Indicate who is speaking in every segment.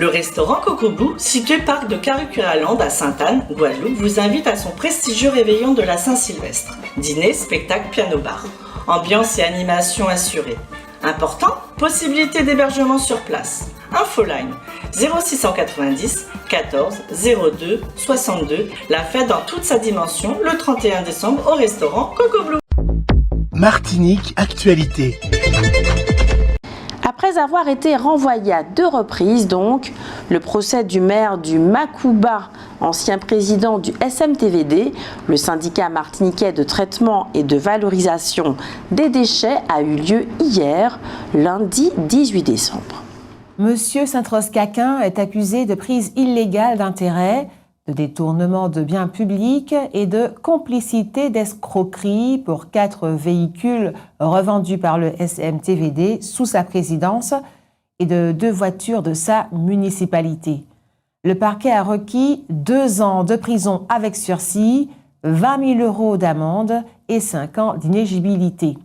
Speaker 1: Le restaurant Coco Blue, situé parc de Caricuraland à Sainte-Anne, Guadeloupe, vous invite à son prestigieux réveillon de la Saint-Sylvestre. Dîner, spectacle, piano-bar. Ambiance et animation assurées. Important, possibilité d'hébergement sur place. Infoline 0690 14 02 62. La fête dans toute sa dimension le 31 décembre au restaurant Coco Blue.
Speaker 2: Martinique Actualité.
Speaker 3: Après avoir été renvoyé à 2 reprises, donc, le procès du maire du Macouba, ancien président du SMTVD, le syndicat martiniquais de traitement et de valorisation des déchets, a eu lieu hier, lundi 18 décembre.
Speaker 4: Monsieur Saint-Rose-Caquin est accusé de prise illégale d'intérêt, de détournement de biens publics et de complicité d'escroquerie pour 4 véhicules revendus par le SMTVD sous sa présidence et de 2 voitures de sa municipalité. Le parquet a requis 2 ans de prison avec sursis, 20 000 € d'amende et 5 ans d'inéligibilité.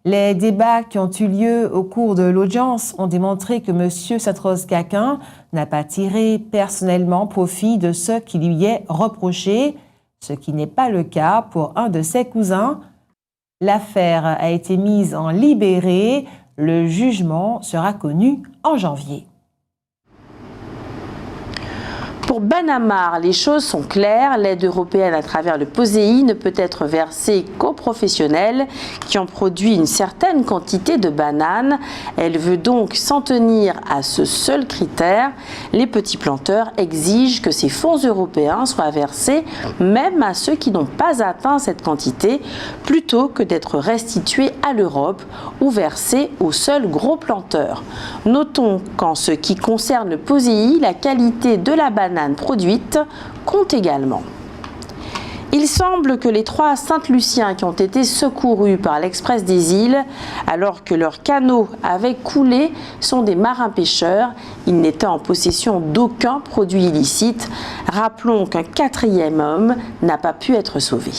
Speaker 4: Les débats qui ont eu lieu au cours de l'audience ont démontré que M. Saint-Rose-Caquin n'a pas tiré personnellement profit de ce qui lui est reproché, ce qui n'est pas le cas pour un de ses cousins. L'affaire a été mise en libéré. Le jugement sera connu en janvier.
Speaker 3: Pour Banamar, les choses sont claires. L'aide européenne à travers le POSEI ne peut être versée qu'aux professionnels qui ont produit une certaine quantité de bananes. Elle veut donc s'en tenir à ce seul critère. Les petits planteurs exigent que ces fonds européens soient versés même à ceux qui n'ont pas atteint cette quantité, plutôt que d'être restitués à l'Europe ou versés aux seuls gros planteurs. Notons qu'en ce qui concerne le POSEI, la qualité de la banane produite compte également. Il semble que les 3 Saint-Luciens qui ont été secourus par l'Express des îles alors que leurs canots avaient coulé sont des marins pêcheurs. Ils n'étaient en possession d'aucun produit illicite. Rappelons qu'un 4e homme n'a pas pu être sauvé.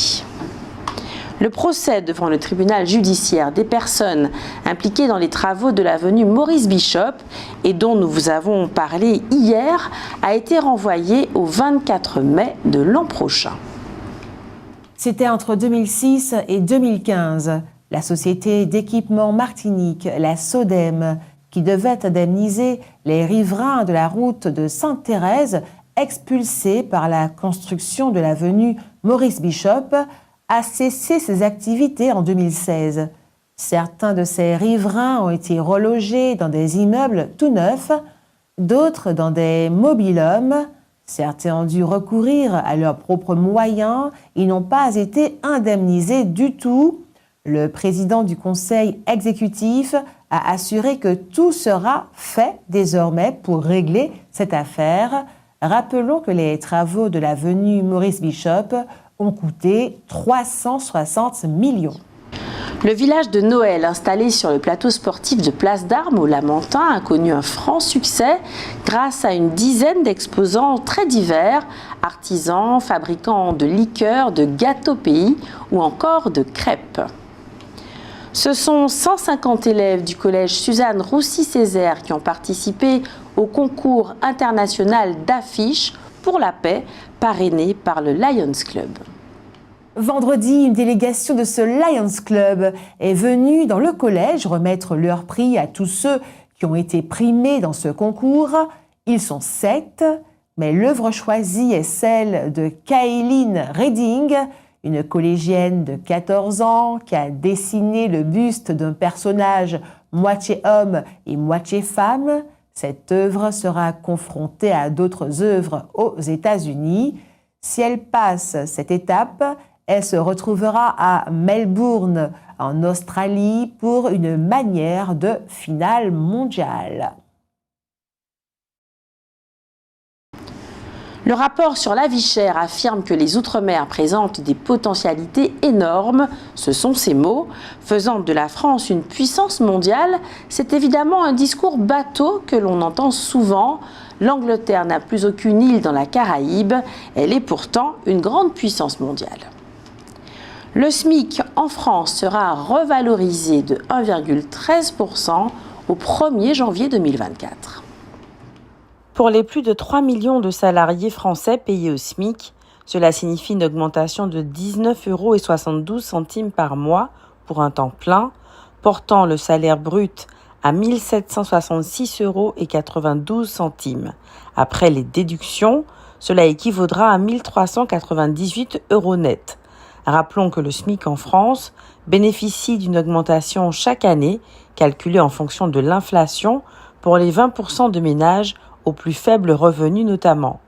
Speaker 3: Le procès devant le tribunal judiciaire des personnes impliquées dans les travaux de l'avenue Maurice Bishop et dont nous vous avons parlé hier a été renvoyé au 24 mai de l'an prochain.
Speaker 4: C'était entre 2006 et 2015. La société d'équipement Martinique, la SODEM, qui devait indemniser les riverains de la route de Sainte-Thérèse expulsés par la construction de l'avenue Maurice Bishop, a cessé ses activités en 2016. Certains de ces riverains ont été relogés dans des immeubles tout neufs, d'autres dans des mobil-homes. Certains ont dû recourir à leurs propres moyens et n'ont pas été indemnisés du tout. Le président du conseil exécutif a assuré que tout sera fait désormais pour régler cette affaire. Rappelons que les travaux de l'avenue Maurice Bishop ont coûté 360 millions.
Speaker 3: Le village de Noël, installé sur le plateau sportif de Place d'Armes au Lamentin, a connu un franc succès grâce à une dizaine d'exposants très divers, artisans, fabricants de liqueurs, de gâteaux pays ou encore de crêpes. Ce sont 150 élèves du collège Suzanne Roussy-Césaire qui ont participé au concours international d'affiches pour la paix, parrainé par le Lions Club.
Speaker 4: Vendredi, une délégation de ce Lions Club est venue dans le collège remettre leur prix à tous ceux qui ont été primés dans ce concours. Ils sont 7, mais l'œuvre choisie est celle de Kaeline Redding, une collégienne de 14 ans qui a dessiné le buste d'un personnage moitié homme et moitié femme. Cette œuvre sera confrontée à d'autres œuvres aux États-Unis. Si elle passe cette étape, elle se retrouvera à Melbourne, en Australie, pour une manière de finale mondiale.
Speaker 3: Le rapport sur la vie chère affirme que les Outre-mer présentent des potentialités énormes, ce sont ces mots. Faisant de la France une puissance mondiale, c'est évidemment un discours bateau que l'on entend souvent. L'Angleterre n'a plus aucune île dans la Caraïbe, elle est pourtant une grande puissance mondiale. Le SMIC en France sera revalorisé de 1,13% au 1er janvier 2024. Pour les plus de 3 millions de salariés français payés au SMIC, cela signifie une augmentation de 19,72 € par mois pour un temps plein, portant le salaire brut à 1 766,92 €. Après les déductions, cela équivaudra à 1 398 € net. Rappelons que le SMIC en France bénéficie d'une augmentation chaque année, calculée en fonction de l'inflation, pour les 20% de ménages aux plus faibles revenus notamment.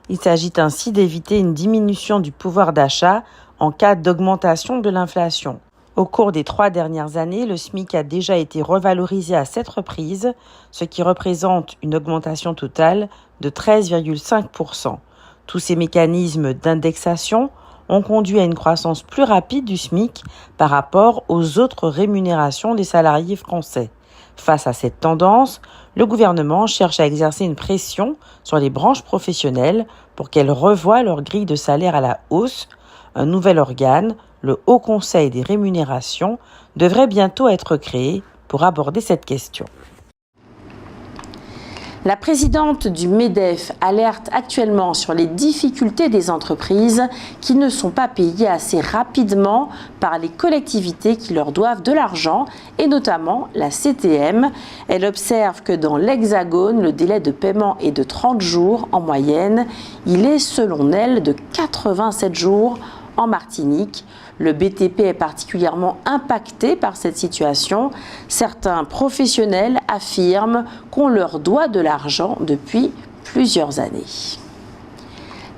Speaker 3: Il s'agit ainsi d'éviter une diminution du pouvoir d'achat en cas d'augmentation de l'inflation. Au cours des 3 dernières années, le SMIC a déjà été revalorisé à 7 reprises, ce qui représente une augmentation totale de 13,5%. Tous ces mécanismes d'indexation ont conduit à une croissance plus rapide du SMIC par rapport aux autres rémunérations des salariés français. Face à cette tendance, le gouvernement cherche à exercer une pression sur les branches professionnelles pour qu'elles revoient leur grille de salaire à la hausse. Un nouvel organe, le Haut Conseil des rémunérations, devrait bientôt être créé pour aborder cette question. La présidente du MEDEF alerte actuellement sur les difficultés des entreprises qui ne sont pas payées assez rapidement par les collectivités qui leur doivent de l'argent et notamment la CTM. Elle observe que dans l'Hexagone, le délai de paiement est de 30 jours en moyenne. Il est selon elle de 87 jours en Martinique. Le BTP est particulièrement impacté par cette situation. Certains professionnels affirment qu'on leur doit de l'argent depuis plusieurs années.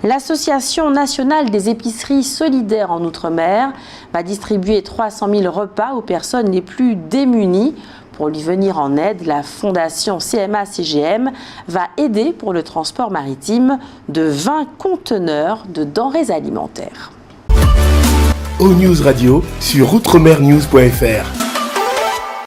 Speaker 3: L'Association nationale des épiceries solidaires en Outre-mer va distribuer 300 000 repas aux personnes les plus démunies. Pour lui venir en aide, la fondation CMA-CGM va aider pour le transport maritime de 20 conteneurs de denrées alimentaires.
Speaker 2: ONews Radio sur outremernews.fr.